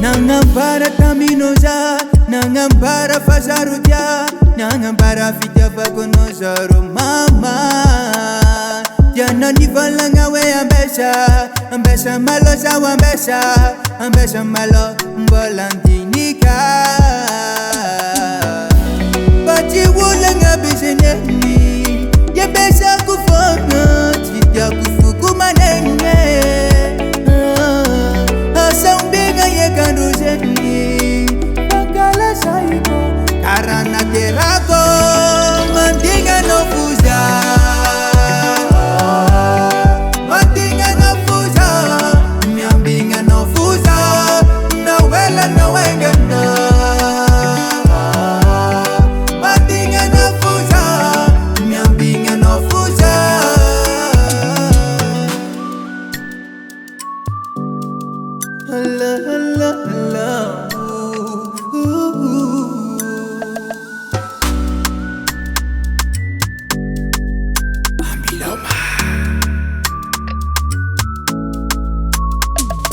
Nangambara taminoza, nangambara fazarudia, nangambara fitava konosaro mama. Jana nivalanga we ambesa malo sa ambesa malo mbolandinika. Bati wulanga biseneni, yebesa kufona, titia kufukumanenge. Bakala saiko karana terako mandinga no fuza miambinga no fuza na wela no wengana mandinga no fuza miambinga no fuza. Allah, Allah, Allah.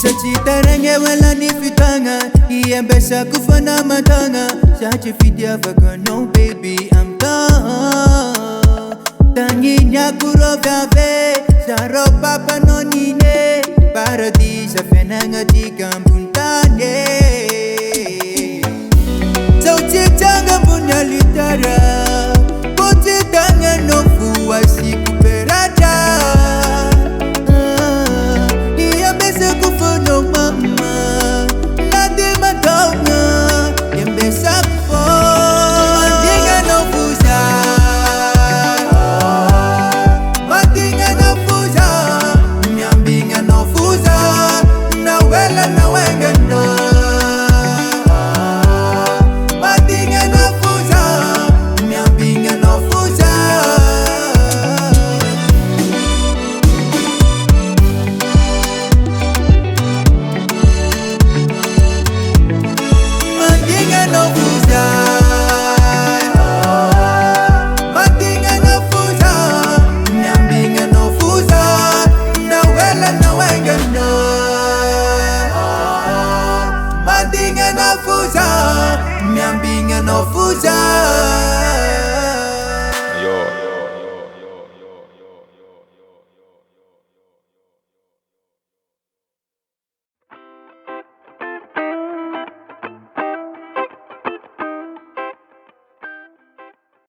Sachitarenge wala nifitanga, iembesa kufana matanga. Sachi fitia vaka no baby I'm done. Tanginya kuro kafe, saro papa no nine. Paradisa fenanga di kambuntane.